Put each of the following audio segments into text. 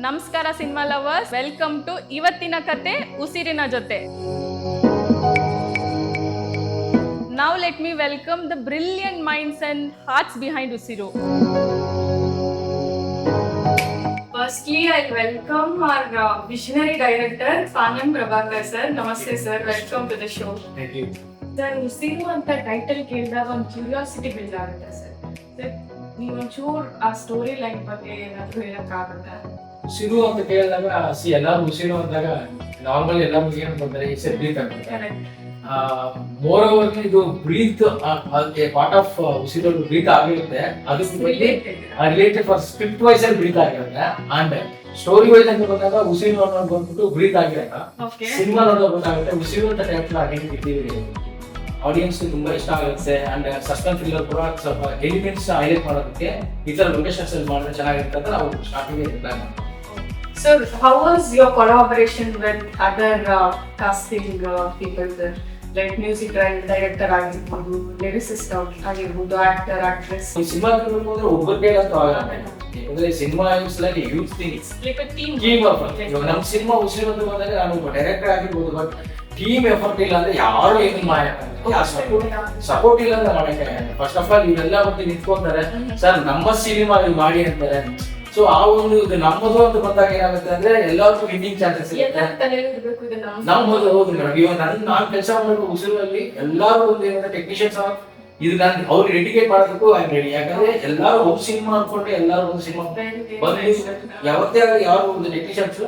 ನಮಸ್ಕಾರ cinema lovers, welcome to ಇವತ್ತಿನ ಕತೆ ಉಸಿರಿನ ಜೊತೆ. Now let me welcome the brilliant minds and hearts behind Usiru. Firstly, I welcome our visionary director, Panyam Prabhakar sir. Namaste sir, welcome to the show. Thank you. Sir, Usiru ಅಂತ title ಕೇಳಿದಾಗ ಒಂದು curiosity build ಆಗುತ್ತೆ sir. Sir, ನೀವು ಒಂಚೂರು ಆ story line ಬಗ್ಗೆ ಏನಾದರೂ ಹೇಳಕ್ಕಾಗುತ್ತಾ? ಉಸಿರು ಅಂತ ಕೇಳಿದಾಗ ಎಲ್ಲಾರು ಉಸಿರು ಅಂದಾಗ ನಾರ್ಮಲ್ ಎಲ್ಲರಿಗೂ ಏನು ಬಂದರೆ ಬ್ರೀತ್ ಅಂತ. ಮೋರ್ ಓವರ್ ಇದು ಬ್ರೀತ್ ಪಾರ್ಟ್ ಆಫ್ ಉಸಿರು ಬ್ರೀತ್ ಆಗಿರುತ್ತೆ. ಅದಕ್ಕೆ ರಿಲೇಟೆಡ್ ಫಾರ್ ಸ್ಕ್ರಿಪ್ಟ್ ವೈಸ್ ಅಲ್ಲಿ ಬ್ರೀತ್ ಆಗಿರುತ್ತೆ. ಅಂಡ್ ಸ್ಟೋರಿ ವೈಸ್ ಅಂತ ಬಂದಾಗ ಉಸಿರು ಅನ್ನೋದು ಬಂದ್ಬಿಟ್ಟು ಬ್ರೀತ್ ಆಗಿರುತ್ತೆ. ಸಿನಿಮಾ ನೋಡೋದು ಗೊತ್ತಾಗುತ್ತೆ ಉಸಿರು ಅಂತ ಟೈಪ್ ಆಗಿದ್ದೀವಿ. ಆಡಿಯನ್ಸ್ ತುಂಬಾ ಇಷ್ಟ ಆಗುತ್ತೆ. ಅಂಡ್ ಸಸ್ಪೆನ್ಸ್ ಥ್ರಿಲ್ಲರ್ ಕೂಡ ಸ್ವಲ್ಪ ಎಲಿಮೆಂಟ್ಸ್ ಹೈಲೈಟ್ ಮಾಡೋದಕ್ಕೆ ಈ ತರ ಲೊಕೇಶನ್ಸ್ ಅಲ್ಲಿ ಮಾಡಿದ್ರೆ ಚೆನ್ನಾಗಿರುತ್ತೆ ಅಂತ ನಾವು ಸ್ಟಾರ್ಟಿಂಗ್ ಪ್ಲಾನ್ ಮಾಡ್ತೀವಿ. So, how was your collaboration with other casting people there? Like music director ಆಗಿರ್ಬೋದು, lyricist ಆಗಿರ್ಬೋದು, actor, actress. ಈ ಸಿನಿಮಾ ನೋಡಿದ್ರೆ ಒಬ್ಬರಿಗೆ ಅಂತ ಆಗಲ್ಲ. ಯಾಕಂದ್ರೆ cinema is like A huge thing. Like a team. ನಮ್ಮ ಸಿನಿಮಾ ಉಸಿರು ಅಂತ ಬಂದಾಗ ನಾನು ಡೈರೆಕ್ಟರ್ ಆಗಿರ್ಬೋದು, ಬಟ್ ಟೀಮ್ ಎಫರ್ಟ್ ಇಲ್ಲ ಅಂದ್ರೆ ಯಾರು ಏನು ಮಾಡಕ್ಕಾಗಲ್ಲ. ಸಪೋರ್ಟ್ ಇಲ್ಲ ಅಂದ್ರೆ ಮಾಡಕ್ಕೆ ಫಸ್ಟ್ ಆಫ್ ಆಲ್ ಇವರೆಲ್ಲ ಬಂದು ನಿಂತ್ಕೊಂತಾರೆ, ಸರ್ ನಮ್ಮ ಸಿನಿಮಾ ಮಾಡಿ ಅಂತಾರೆ. ಸೊ ಆ ಒಂದು ನಮ್ಮದು ಅಂತ ಬಂದಾಗ ಏನಾಗುತ್ತೆ ಅಂದ್ರೆ ಎಲ್ಲರಿಗೂ ವಿನ್ನಿಂಗ್ ಚಾನ್ಸಸ್ ಇರುತ್ತೆ. ನಮ್ಮದು ಹೌದು ಮೇಡಮ್. ಇವಾಗ ನಾನು ಕೆಲಸ ಮಾಡೋ ಉಸಿರಲ್ಲಿ ಎಲ್ಲರೂ ಒಂದು ಏನಂದ್ರೆ ಟೆಕ್ನಿಷಿಯನ್ಸ್ ಇದು ನಾನು ಅವ್ರಿಗೆ ಡೆಡಿಕೇಟ್ ಮಾಡೋದಕ್ಕೂ ಐಮ್ ರೆಡಿ. ಯಾಕಂದ್ರೆ ಎಲ್ಲರೂ ಒಂದು ಸಿನಿಮಾ ಅನ್ಕೊಂಡ್ರೆ ಎಲ್ಲರೂ ಒಂದು ಸಿನಿಮಾ ಬಂದು ಯಾವತ್ತೇ ಆಗಲಿ ಯಾರು ಒಂದು ಟೆಕ್ನಿಷಿಯನ್ಸ್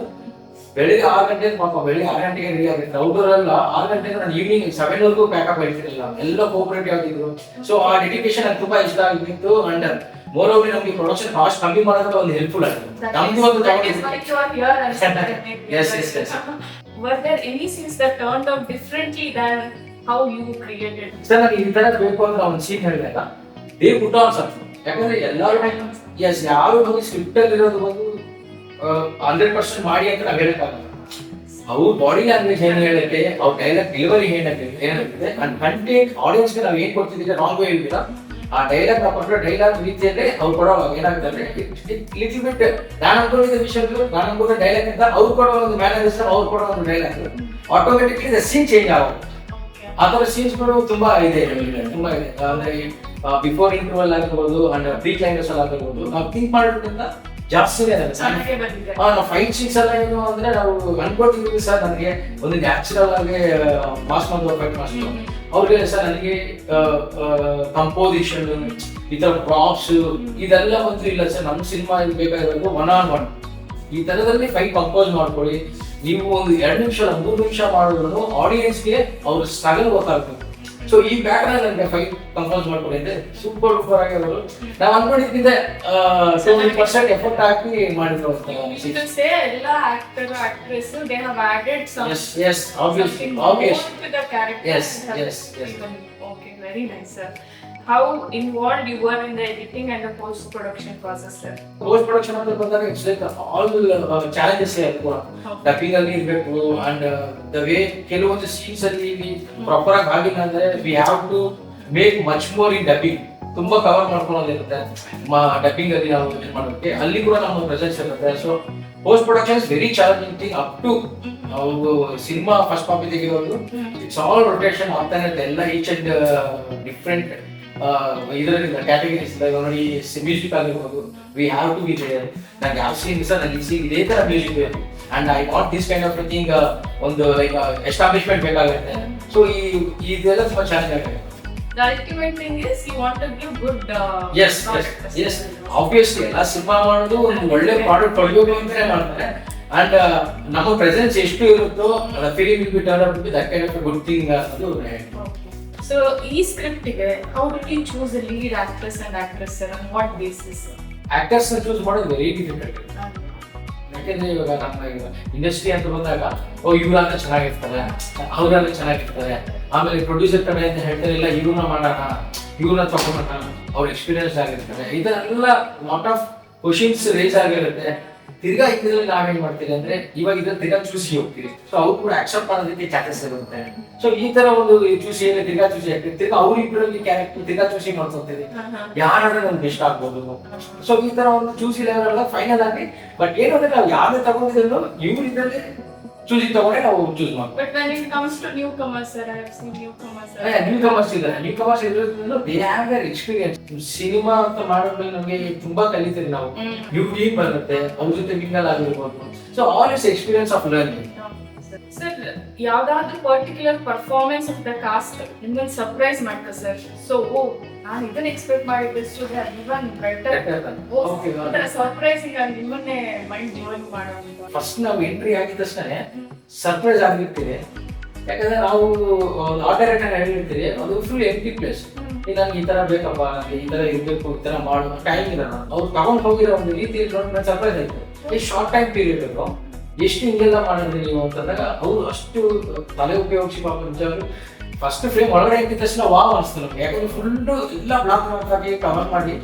ಬೆಳಿಗ್ಗೆ 6 ಗಂಟೆಗೆ ಪಾಪ ಬೆಳಿಗ್ಗೆ 6 ಗಂಟೆಗೆ ರೆಡಿ ಆಗುತ್ತೆ. ಔಟ್ಡೋರ್ 6 ಗಂಟೆಗೆ ನಾನು ಈವ್ನಿಂಗ್ 7 ವರೆಗೂ ಪ್ಯಾಕಪ್ ಆಗಿರ್ತಿರಲಿಲ್ಲ. ಎಲ್ಲ ಕೋಆಪರೇಟಿವ್ ಆಗಿದ್ರು. ಸೊ ಆ ಡೆಡಿಕೇಶನ್ ನನಗೆ ತುಂಬಾ ಇಷ್ಟ ಆಗಿತ್ತು. ಅಂಡ್ ಮೋರ್ ಓವರ್ ನಮಗೆ ಪ್ರೊಡಕ್ಷನ್ ಕಾಸ್ಟ್ ಕಮ್ಮಿ ಮಾಡೋದಕ್ಕೆ ಒಂದು ಹೆಲ್ಪ್ಫುಲ್ ಆಗಿದೆ. ನಮ್ದು ಒಂದು Were there any scenes that turned out differently than how you created? Sir ನನಗೆ ಈ ತರ ಬೇಕು ಅಂತ ಒಂದು ಸೀನ್ ಹೇಳಿದಾಗ ದೇ ಪುಟ್ ಆನ್ ಸರ್. ಯಾಕಂದ್ರೆ ಎಲ್ಲರೂ ಯಾರು ನಮಗೆ ಸ್ಕ್ರಿಪ್ಟ್ ಅಲ್ಲಿ ಇರೋದು ಒಂದು 100% ಮಾಡಿ ಅಂತ ನಾವು ಹೇಳಕ್ಕಾಗಲ್ಲ. ಅವ್ರ ಬಾಡಿ ಲ್ಯಾಂಗ್ವೇಜ್ ಏನ್ ಹೇಳುತ್ತೆ, ಅವ್ರ ಡೈಲಾಗ್ ಡೆಲಿವರಿ ಏನಾಗುತ್ತೆ ಅಂಡ್ ಕಂಟೆಂಟ್ ಆಡಿಯನ್ಸ್ಗೆ ನಾವು ಏನ್ ಕೊಡ್ತಿದ್ದೀವಿ ರಾಂಗ್ ವೇ ಹೇಳ್ತೀರಾ ಆ ಡೈಲಾಗ್ ನಾವು ಕೊಟ್ಟರೆ ಡೈಲಾಗ್ ರೀತಿಯಲ್ಲೇ ಅವ್ರು ಕೊಡೋವಾಗ ಏನಾಗುತ್ತೆ ಅಂದ್ರೆ ಲಿಟಲ್ ಬಿಟ್ ನಾನು ಅನ್ಕೊಂಡಿದ್ದ ವಿಷಯಗಳು ನಾನು ಅನ್ಕೊಂಡ ಡೈಲಾಗ್ ಅಂತ ಅವ್ರು ಕೊಡೋ ಒಂದು ಮ್ಯಾನೇಜರ್ಸ್ ಅವ್ರು ಕೊಡೋ ಒಂದು ಡೈಲಾಗ್ ಆಟೋಮೆಟಿಕ್ಲಿ ಸೀನ್ ಚೇಂಜ್ ಆಗೋದು. ಆ ಥರ ಸೀನ್ಸ್ಗಳು ತುಂಬಾ ಇದೆ. ಅಂದ್ರೆ ಬಿಫೋರ್ ಇಂಟರ್ವಲ್ ಆಗಿರ್ಬೋದು ಅಂಡ್ ಪ್ರೀ ಕ್ಲೈಮ್ಯಾಕ್ಸ್ ಅಲ್ಲಿ ಆಗಿರ್ಬೋದು ನಾವು ಥಿಂಕ್ ಮಾಡೋದ್ರಿಂದ ಜಾಸ್ತಿ ನಾವು ಫೈಟ್ ಸೀನ್ಸ್ ಎಲ್ಲ ಏನು ಅಂದ್ರೆ ನಾವು ಅನ್ಕೊಟ್ಟಿದ್ವಿ ಸರ್ ನನಗೆ ಒಂದು ನ್ಯಾಚುರಲ್ ಆಗಿ ಮಾಸ್ ಮಾಡೋ ಫೈಟ್ ಮಾಸ್ಟರ್ ಅವ್ರಿಗೆ ಸರ್ ನನಗೆ ಕಂಪೋಸಿಷನ್ ಈ ತರ ಪ್ರಾಪ್ಸ್ ಇದೆಲ್ಲ ಬಂದು ಇಲ್ಲ ಸರ್ ನಮ್ಮ ಸಿನಿಮಾ ಬೇಕಾಗಿರೋದು 1-on-1 ಈ ತರದಲ್ಲಿ ಫೈಟ್ ಕಂಪೋಸ್ ಮಾಡ್ಕೊಳ್ಳಿ. ನೀವು ಒಂದು 2 ನಿಮಿಷ 3 ನಿಮಿಷ ಮಾಡಿದ್ರು ಆಡಿಯನ್ಸ್ಗೆ ಅವ್ರ ಸ್ಟ್ರಗಲ್ ಗೊತ್ತಾಗ್ತದೆ. ಸೊ ಈ ಬ್ಯಾಕ್ ಗ್ರೌಂಡ್ ನನಗೆ ಫೈಟ್ ಕಂಪೋಸ್ ಮಾಡ್ಕೊಂಡಿದ್ದೆ ಸೂಪರ್ ಡೂಪರ್ ಆಗಿ ಅವರು ನಾವು ಅನ್ಕೊಂಡಿದ್ದೆ 70% ಎಫರ್ಟ್ ಹಾಕಿ ಮಾಡಿದ್ರು ಅಂತ. ಎಲ್ಲ actor actress they have added some yes obviously to the character. yes Okay, very nice sir. How involved you were in the editing and the post production process sir? Post production ಅಂತ ಬಂದಾಗ it's like all challenges ಇರುತ್ತೆ. Dubbing ಅಲ್ಲಿ ಇರಬೇಕು and the way ಕೆಲವೊಂದು scenes ಅಲ್ಲಿ proper ಆಗಿ ಆಗಿಲ್ಲ ಅಂದ್ರೆ we have to make much more in dubbing. ತುಂಬಾ ಕವರ್ ಮಾಡ್ಕೊಳ್ಳೋದಿರುತ್ತೆ ಡಬ್ಬಿಂಗ್ ಅಲ್ಲಿ ನಾವು ಮಾಡೋದಕ್ಕೆ. ಅಲ್ಲಿ ಕೂಡ ನಮ್ಮ ಪ್ರೆಸೆನ್ಸ್ ಇರುತ್ತೆ. So post production is very challenging thing. Up to ನಾವು ಸಿನಿಮಾ ಫಸ್ಟ್ ಕಾಪಿ ತೆಗಿರೋದು ಇಟ್ಸ್ ಆಲ್ ರೊಟೇಷನ್ ಆಗ್ತಾನೆ ಇರುತ್ತೆ. ಎಲ್ಲ ಈಚ್ ಅಂಡ್ ಡಿಫ್ರೆಂಟ್ ಇದರಲ್ಲಿ ಕ್ಯಾಟಗರೀಸ್ ನೋಡಿ ಮ್ಯೂಸಿಕ್ ಆಗಿರ್ಬೋದು V have to be there. ನನಗೆ ಯಾವ ಸೀನ್ ಸರ್ ನನಗೆ ಸೀನ್ ಇದೇ ತರ ಮ್ಯೂಸಿಕ್ ಬೇಕು and I want this kind of thing. ಒಂದು ಲೈಕ್ ಎಸ್ಟಾಬ್ಲಿಷ್ಮೆಂಟ್ ಬೇಕಾಗುತ್ತೆ. ಸೊ ಇದೆಲ್ಲ ತುಂಬಾ ಚಾಲೆಂಜ್ ಆಗುತ್ತೆ. The ultimate thing is you want to give good yes obviously ಎಲ್ಲ ಸಿನಿಮಾ ಮಾಡೋದು ಒಂದು ಒಳ್ಳೆ ಪ್ರಾಡಕ್ಟ್ ಕೊಡಬೇಕು ಅಂತಾನೆ ಮಾಡ್ತಾರೆ. ಅಂಡ್ ನಮ್ಮ ಪ್ರೆಸೆನ್ಸ್ ಎಷ್ಟು ಇರುತ್ತೋ film will be turn out to be that kind of a good thing ಅದು. So ಈ ಸ್ಕ್ರಿಪ್ಟ್ ಗೆ how did you choose a lead actress and actress sir, on what basis? Actors choose ಮಾಡೋದು very difficult. ಯಾಕಂದ್ರೆ ಇವಾಗ ನಮ್ಮ industry ಅಂತ ಬಂದಾಗ ಇವ್ರಾದ್ರೆ ಚೆನ್ನಾಗಿರ್ತಾರೆ ಅವ್ರಾದ್ರೆ ಚೆನ್ನಾಗಿರ್ತಾರೆ. ಆಮೇಲೆ ಪ್ರೊಡ್ಯೂಸರ್ ಕಡೆ ಅಂತ ಹೇಳ್ತಾರೆ ಇಲ್ಲ ಇವ್ರನ್ನ ಮಾಡೋಣ ಇವ್ರನ್ನ ತಗೊಂಡೋಣ ಅವ್ರ ಎಕ್ಸ್ಪೀರಿಯನ್ಸ್ ಆಗಿರ್ತಾರೆ. ಇದೆಲ್ಲ ಲಾಟ್ ಆಫ್ ಕ್ವಶನ್ಸ್ ರೇಸ್ ಆಗಿರುತ್ತೆ. ತಿರ್ಗಾ ಇದ್ರಲ್ಲಿ ನಾವೇನ್ ಮಾಡ್ತೀವಿ ಅಂದ್ರೆ ಇವಾಗ ಇದ್ರಲ್ಲಿ ತಿರ್ಗಾ ಚೂಸಿ ಹೋಗ್ತೀವಿ. ಸೊ ಅವ್ರು ಕೂಡ ಅಕ್ಸೆಪ್ಟ್ ಮಾಡೋದಕ್ಕೆ ಚಾನ್ಸಸ್ ಇರುತ್ತೆ. ಸೊ ಈ ತರ ಒಂದು ಚೂಸಿ ತಿರ್ಗಾ ಚೂಸಿ ಆಗ್ತೀವಿ. ತಿರ್ಗಾ ಅವ್ರ ಇಬ್ಬರಲ್ಲಿ ಕ್ಯಾರೆಕ್ಟರ್ ತಿರ್ಗಾ ಚೂಸಿ ಮಾಡ್ಕೊತೀವಿ, ಯಾರಾದ್ರೆ ನಮ್ಗೆ ಇಷ್ಟ ಆಗ್ಬೋದು. ಸೊ ಈ ತರ ಒಂದು ಚೂಸಿ ಲೆವೆಲ್ ಫೈನಲ್ ಆಗಿ ಬಟ್ ಏನು ಅಂದ್ರೆ ನಾವು ಯಾವ್ದು ತಗೊಂಡಿದ್ರು ಇವ್ರ ಇದ್ರಲ್ಲಿ ಚೂಸಿ ತಗೊಂಡೆ ನಾವು ಚೂಸ್ ಮಾಡ್ತೀವಿ. But when it comes to newcomers, sir, I have seen newcomers. ನ್ಯೂಕಮರ್ಸ್ ಇರೋದ್ರಿಂದ they have their experience. Cinema ಅಂತ ಮಾಡೋದ್ರಲ್ಲಿ ನಮಗೆ ತುಂಬಾ ಕಲಿತೀವಿ ನಾವು. ನ್ಯೂ ಟೀಮ್ ಬರುತ್ತೆ, ಅವ್ರ ಜೊತೆ ಮಿಂಗಲ್ ಆಗಿರ್ಬೋದು. So all is experience of learning. Sir, ಯಾವ್ದಾದ್ರು particular performance of the cast ನಿಮ್ಮನ್ನ ಸರ್ಪ್ರೈಸ್ ಮಾಡ್ತಾ ಸರ್? ಸೊ ನಾನು ಇದನ್ನ ಎಕ್ಸ್ಪೆಕ್ಟ್ ಮಾಡಿದ್ದಷ್ಟು ಇವನ್ ಬೆಟರ್ ಸರ್ಪ್ರೈಸಿಂಗ್ ಆಗಿ ನಿಮ್ಮನ್ನೇ ಮೈಂಡ್ ಬ್ಲೋಯಿಂಗ್ ಮಾಡೋದು. ಫಸ್ಟ್ ನಾವು ಎಂಟ್ರಿ ಆಗಿದ ತಕ್ಷಣ ಸರ್ಪ್ರೈಸ್ ಆಗಿರ್ತೀವಿ. ಯಾಕಂದ್ರೆ ನಾವು ಆಟೋರೇಟ್ ಹೇಳಿರ್ತೀವಿ, ಅದು ಫುಲ್ ಎಂಟಿ ಪ್ಲೇಸ್. ನಂಗೆ ಈ ತರ ಬೇಕಪ್ಪ, ನನಗೆ ಈ ತರ ಇರ್ಬೇಕು, ಈ ತರ ಮಾಡೋ ಟೈಮ್ ಇರೋಣ. ಅವ್ರು ತಗೊಂಡ್ ಹೋಗಿರೋ ಒಂದು ರೀತಿ ನೋಡಿ ಸರ್ಪ್ರೈಸ್ ಆಯ್ತು. ಈ ಶಾರ್ಟ್ ಟೈಮ್ ಪೀರಿಯಡ್ ಇರೋ ಎಷ್ಟು ಹಿಂಗೆಲ್ಲ ಮಾಡಿದ್ರಿ ನೀವು ಅಂತಂದಾಗ ಅವ್ರು ಅಷ್ಟು ತಲೆ ಉಪಯೋಗಿಸಿ ಪಾಪ ನಿಜವಾಗ್ಲು ಫಸ್ಟ್ ಫ್ರೇಮ್ ಒಳಗಡೆ ಹಾಕಿದ ತಕ್ಷಣ ವಾವ್ ಅನಿಸ್ತು ನಮ್ಗೆ. ಯಾಕಂದ್ರೆ ಫುಲ್ ಎಲ್ಲ ಬ್ಲಾಕ್ ಆಗಿ ಕವರ್ ಮಾಡಿ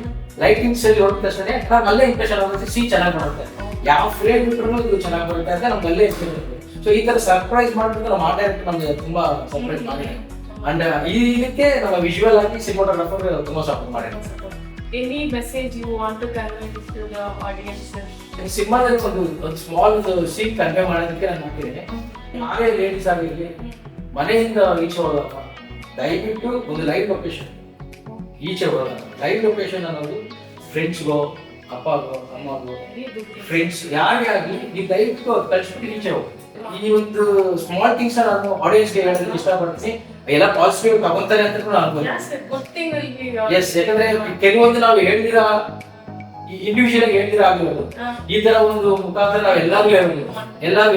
ಲೈಟಿಂಗ್ಸ್ ಅಲ್ಲಿ ಹೊರಟ ತಕ್ಷಣ ನಮ್ಗೆ ಅಲ್ಲೇ ಇಂಪ್ರೆಷನ್ ಆಗುತ್ತೆ. ಸಿ ಚೆನ್ನಾಗಿ ಬರುತ್ತೆ, ಯಾವ ಫ್ರೇಮ್ ಇಟ್ರು ಇದು ಚೆನ್ನಾಗಿ ಬರುತ್ತೆ ಅಂತ ನಮ್ಗೆ ಅಲ್ಲೇ ಇಂಪ್ರೆಷನ್. ಸೊ ಈ ತರ ಸರ್ಪ್ರೈಸ್ ಮಾಡಿದ್ರೆ ನಮ್ಮ ಆಟ ನಮ್ಗೆ ತುಂಬಾ ಸರ್ಪ್ರೈಸ್ ಮಾಡಿದೆ. ಅಂಡ್ ಇದಕ್ಕೆ ನಮ್ಮ ವಿಜುವಲ್ ಆಗಿ ಸಿನಿಮಾಟೋಗ್ರಾಫರ್ ತುಂಬಾ ಸಪೋರ್ಟ್ ಮಾಡಿದ್ದಾರೆ. Any message you want to convey to the audience, sir? ಸಿನಿಮಾದಲ್ಲಿ ಒಂದು ಸ್ಮಾಲ್ ಸೀನ್ ಕನ್ವೆ ಮಾಡೋದಕ್ಕೆ ನಾನು ಹಾಕಿದ್ದೇನೆ. ಯಾರೇ ಲೇಡೀಸ್ ಆಗಿರಲಿ ಮನೆಯಿಂದ ಈಚೆ ಹೋದಾಗ ದಯವಿಟ್ಟು ಒಂದು ಲೈವ್ ಲೊಕೇಶನ್ ಈಚೆ ಹೋದಾಗ. ಲೈವ್ ಲೊಕೇಶನ್ ಅನ್ನೋದು ಫ್ರೆಂಡ್ಸ್ಗೋ, ಅಪ್ಪಗೋ, ಅಮ್ಮಗೋ, ಫ್ರೆಂಡ್ಸ್ ಯಾರೇ ಆಗಲಿ ನೀವು ದಯವಿಟ್ಟು ಕಳಿಸ್ಬಿಟ್ಟು ಈಚೆ ಹೋಗಿ. ಈ ಒಂದು ಸ್ಮಾಲ್ ಥಿಂಗ್ಸ್ ನಾನು ಆಡಿಯನ್ಸ್ಗೆ ಹೇಳೋದಕ್ಕೆ ಇಷ್ಟಪಡ್ತೀನಿ. ಎಲ್ಲ ಪಾಸಿಟಿವ್ ತಗೊಂತಾರೆ ಅಂತ ಅನ್ಬೋದು. ಎಸ್, ಯಾಕಂದ್ರೆ ಕೆಲವೊಂದು ನಾವು ಹೇಳ್ದಿರಾ ಇಂಡಿವಿಜುವಲ್ ಆಗಿ ಹೇಳ್ದಿರಾ ಆಗಿರೋದು ಈ ತರ ಒಂದು ಮುಖಾಂತರ ನಾವು ಎಲ್ಲಾರು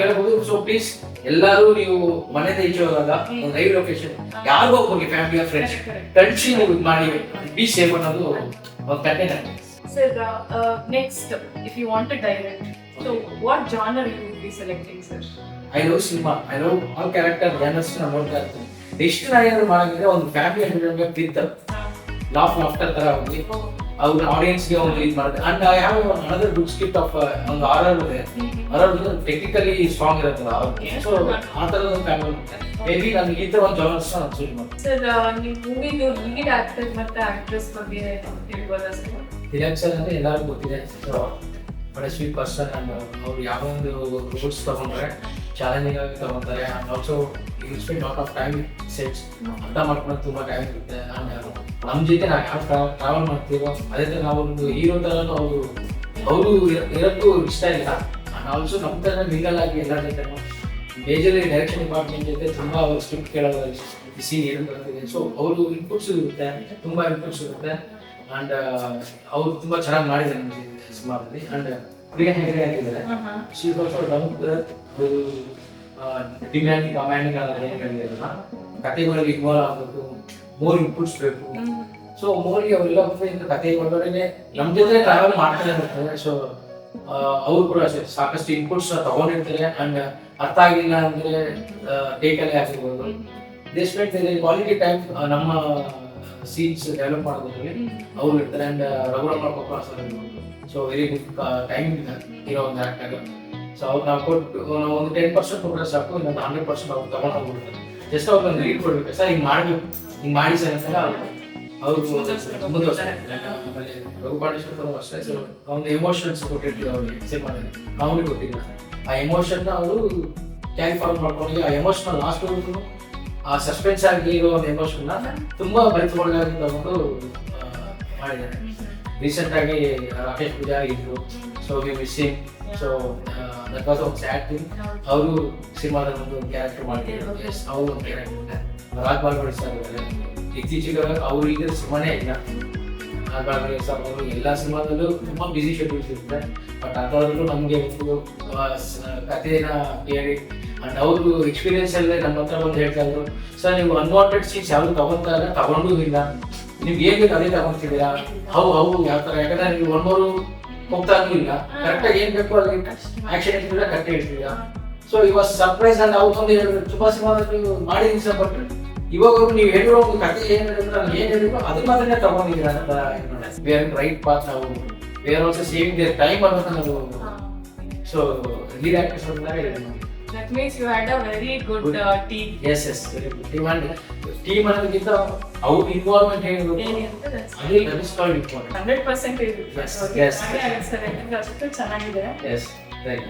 ಹೇಳ್ಬೋದು. ಸೊ ಪ್ಲೀಸ್ ಎಲ್ಲಾರು ನೀವು ಮನೆಯಿಂದ ಈಚೆ ಹೋದಾಗ ಒಂದು ಲೈವ್ ಲೊಕೇಶನ್ ಯಾರಿಗೂ ಹೋಗಿ ಫ್ಯಾಮಿಲಿ ಫ್ರೆಂಡ್ಸ್ ಕಳಿಸಿ ನೀವು ಮಾಡಿ ಬಿ ಸೇಫ್ ಅನ್ನೋದು ಒಂದು content. Sir, next, if you want to direct, so what genre you will be selecting, sir? I love cinema. I love all character genres ನಾನು ನೋಡ್ತಾ ಇರ್ತೀನಿ. ಎಷ್ಟು ನಾನು ಏನಾದ್ರು ಮಾಡಿದ್ರೆ ಒಂದು ಫ್ಯಾಮಿಲಿ ಎಂಟರ್ಟೈನ್ಮೆಂಟ್ ವಿತ್ ಲಾಫ್ಟರ್ ತರ ಹೋಗಿ ಅವ್ರ ಆಡಿಯನ್ಸ್ಗೆ ಒಂದು ಇದು ಮಾಡಿದೆ. And I have another good script of ಒಂದು ಹಾರರ್ ಇದೆ. ಹಾರರ್ ಟೆಕ್ನಿಕಲಿ ಸ್ಟ್ರಾಂಗ್ ಇರುತ್ತಲ್ಲ, ಸೊ ಆ ಥರದ ಒಂದು ಫ್ಯಾಮಿಲಿ ಮೇ ಬಿ ನನಗೆ ಈ ಥರ ಒಂದು ಜಾನರ್ಸ್ ನಾನು ಚೂಸ್ ಮಾಡ್ತೀನಿ. ಸರ್, ನೀವು ಮೂವಿದು ಲೀಡ್ ಆಕ್ಟರ್ ಮತ್ತೆ ಆಕ್ಟ್ರೆಸ್ ಬಗ್ಗೆ ಹೇಳ್ಬೋದಾ ಸರ್? ತಿಲಕ್ ಸರ್ ಅಂದರೆ ಎಲ್ಲರಿಗೂ ಗೊತ್ತಿದೆ. So but sweet person. And ಅವ್ರು ಯಾವ ಒಂದು ರೂಟ್ಸ್ ತಗೊಂಡ್ರೆ ಚಾಲೆಂಜಿಂಗ್ ಆಗಿ ತಗೊಂತಾರೆ. And also you spend lot of time sets ಅರ್ಥ ಮಾಡ್ಕೊಂಡು ತುಂಬ ಟೈಮ್ ಇರುತ್ತೆ. ಅಂಡ್ ನಮ್ಮ ಜೊತೆ ನಾವು ಯಾವ ಟ್ರಾವೆಲ್ ಮಾಡ್ತೀವೋ ಅದೇ ಥರ ನಾವು ಒಂದು ಹೀರೋ ಥರನೂ ಅವರು ಇರೋಕ್ಕೂ ಇಷ್ಟ ಇಲ್ಲ. ಅಂಡ್ ಆಲ್ಸೋ ನಮ್ಮ ಥರ ಲೀಗಲ್ ಆಗಿ ಎಲ್ಲರ ಜೊತೆ ಮೇಜರ್ಲಿ ಡೈರೆಕ್ಷನ್ ಡಿಪಾರ್ಟ್ಮೆಂಟ್ ಜೊತೆ ತುಂಬ ಅವ್ರು ಸ್ಕ್ರಿಪ್ಟ್ ಕೇಳೋದು ಸೀನ್ ಏನು ಬರ್ತಿದೆ. ಸೊ ಅವರು ಇನ್ಪುಟ್ಸ್ ಇರುತ್ತೆ, ತುಂಬ ಇನ್ಪುಟ್ಸ್ ಇರುತ್ತೆ. ಅಂಡ್ ಅವ್ರು ತುಂಬ ಚೆನ್ನಾಗಿ ಮಾಡಿದ್ದಾರೆ ನಮ್ಮ ಸಿನಿಮಾದಲ್ಲಿ. ಅಂಡ್ ಪ್ರಿಯಾ ಹೆಗಡೆ ಆಗಿದ್ದಾರೆ. She is also down to earth. Demanding commanding ಅನ್ನೋದು ಏನು ಹೇಳಿದಾರಲ್ಲ, ಕಥೆಗಳಲ್ಲಿ ಇನ್ವಾಲ್ವ್ ಆಗಬೇಕು, ಮೋರ್ ಇನ್ಪುಟ್ಸ್ ಬೇಕು. ಸೊ ಮೋರ್ಗೆ ಅವರೆಲ್ಲ ಬಂದು ಕಥೆ ಒಳಗಡೆ ನಮ್ಮ ಜೊತೆ ಟ್ರಾವೆಲ್ ಮಾಡ್ತಾನೆ ಇರ್ತಾರೆ. ಸೊ ಅವ್ರು ಕೂಡ ಅಷ್ಟೇ ಸಾಕಷ್ಟು ಇನ್ಪುಟ್ಸ್ ತಗೊಂಡಿರ್ತಾರೆ. ಅಂಡ್ ಅರ್ಥ ಆಗಿಲ್ಲ ಅಂದ್ರೆ ಟೇಕಲ್ಲೇ ಆಗಿರ್ಬೋದು. ದೇ ಸ್ಪೆಂಡ್ ಕ್ವಾಲಿಟಿ ಟೈಮ್ ನಮ್ಮ ಸೀನ್ಸ್ ಡೆವಲಪ್ ಮಾಡೋದ್ರಲ್ಲಿ ಅವ್ರು ಇರ್ತಾರೆ. ಅಂಡ್ ರಘುರಾಮ ಕೊಪ್ಪಳ ಸರ್ ಇರ್ಬೋದು. ಸೊ ವೆರಿ ಗುಡ್ ಟೈಮಿಂಗ್ ಇರೋ ಒಂದು ಆ್ಯಕ್ಟರ್. ಸೊ ಅವ್ರು ನಾವು ಕೊಟ್ಟು ನಾವು ಒಂದು 10% ಕೊಟ್ಟರೆ ಸಾಕು, ಇನ್ನೊಂದು 100% ಅವ್ರು ತಗೊಂಡು ಹೋಗ್ಬಿಡ್ತಾರೆ. ಜಸ್ಟ್ ಅವ್ರಿಗೆ ಒಂದು ಲೀಡ್ ಕೊಡ್ಬೇಕು, ಸರ್ ಹಿಂಗೆ ಮಾಡಬೇಕು, ಹಿಂಗೆ ಮಾಡಿ ಸರ್ ಅಂತ ಅವ್ರು ಮುಂದುವರ್ಸ್ತಾರೆ. ಆಮೇಲೆ ರಘುಪಾಂಡೇಶ್ವರ ಅಷ್ಟೇ. ಸೊ ಒಂದು ಎಮೋಷನ್ಸ್ ಕೊಟ್ಟಿರ್ತೀವಿ ಅವ್ರಿಗೆ ಸಿನಿಮಾದಲ್ಲಿ, ಕಾಮಿಡಿ ಕೊಟ್ಟಿಲ್ಲ. ಆ ಎಮೋಷನ್ನ ಅವರು ಕ್ಯಾರಿ ಫಾರ್ವರ್ಡ್ ಮಾಡ್ಕೊಂಡು ಆ ಎಮೋಷನಲ್ ಲಾಸ್ಟ್ವರೆಗೂ ಆ ಸಸ್ಪೆನ್ಸ್ ಆಗಿ ಇರೋ ಒಂದು ಎಮೋಷನ್ನ ತುಂಬ ಬರೆದುಕೊಳ್ಳಾಗಿ ತಗೊಂಡು ಮಾಡಿದ್ದಾರೆ. ರೀಸೆಂಟ್ ಆಗಿ ರಾಕೇಶ್ ಪೂಜಾರಿ ಇದ್ರು. So we missing. So that was ಒಂದು ಸ್ಯಾಡ್ ಥಿಂಗ್. ಅವರು ಸಿನಿಮಾದಲ್ಲಿ ಒಂದು ಕ್ಯಾರೆಕ್ಟರ್ ಮಾಡಿದ್ರು. ಎಸ್, ಅವರು ಒಂದು ಕ್ಯಾರೆಕ್ಟರ್. ರಾಜ್ಪಾಲ್ ಸರ್ ಇದ್ದಾರೆ. ಇತ್ತೀಚೆಗೆ ಅವ್ರು ಈಗ ಸಿನಿಮಾನೇ ಇಲ್ಲ. ರಾಜ್ಪಾಲ್ ಸರ್ ಅವರು ಎಲ್ಲ ಸಿನಿಮಾದಲ್ಲೂ ತುಂಬ ಬ್ಯುಸಿ ಶೆಡ್ಯೂಲ್ಸ್ ಇರುತ್ತೆ. ಬಟ್ ಅದರಲ್ಲೂ ನಮಗೆ ಒಂದು ಕಥೆನ ಕೇಳಿ ಅಂಡ್ ಅವರು ಎಕ್ಸ್ಪೀರಿಯನ್ಸ್ ಅಲ್ಲೇ ನಮ್ಮ ಹತ್ರ ಬಂದು ಹೇಳ್ತಾ ಇದ್ರು, ಸರ್ ನೀವು ಅನ್ವಾಂಟೆಡ್ ಸೀನ್ಸ್ ಯಾವುದು ತಗೊಂಡೂ ಇಲ್ಲ, ನಿಮ್ಗೆ ಏನ್ ಬೇಕು ಅದೇ ತಗೊಂತಿದ್ದೀರಾ, ಯಾವ ಥರ. ಯಾಕಂದ್ರೆ ನೀವು 1 hour ಹೋಗ್ತಾನೂ ಇಲ್ಲ, ಕರೆಕ್ಟಾಗಿ ಏನ್ ಬೇಕು ಅಲ್ಲಿ ಆಕ್ಷನ್ ಇರ್ತಿಲ್ಲ, ಕರೆಕ್ಟ್ ಇರ್ತಿಲ್ಲ. ಸೊ ಇವಾಗ ಸರ್ಪ್ರೈಸ್ ಅಂತ ಅವ್ರು ಹೇಳಿದ್ರು, ತುಂಬಾ ಸಿನಿಮಾದಲ್ಲಿ ಮಾಡಿದೀನಿ ಸರ್. ಬಟ್ ಇವಾಗ ನೀವು ಹೇಳಿರೋ ಒಂದು ಕಥೆ ಏನ್ ಹೇಳಿದ್ರು, ನಾನು ಏನ್ ಹೇಳಿದ್ರು ಅದ್ರ ಮಾತ್ರ ತಗೊಂಡಿದ್ದೀರಾ ಅಂತ. ಬೇರೆ ರೈಟ್ ಪಾತ್ ನಾವು ಬೇರೆ ಆಲ್ಸೋ ಸೇವಿಂಗ್ ದೇರ್ ಟೈಮ್ ಅನ್ನೋದನ್ನ ನಾವು ಸೊ ಲೀಡ್ ಆಕ್ಟರ್ಸ್ ಬಂದಾಗ That means you had a very good team. Yes yes team and team ಅನ್ನೋದಕ್ಕಿಂತ ಅವ್ರ ಇನ್ವಾಲ್ವ್ಮೆಂಟ್ ಹೇಗಿರುತ್ತೆ ಅದೇ ದಟ್ ಇಸ್ ಕಾಲ್ಡ್ ಇಂಪಾರ್ಟೆಂಟ್. 100% ಇದೆ. Yes, yes. ಅಷ್ಟು ಚೆನ್ನಾಗಿದೆ. Yes right.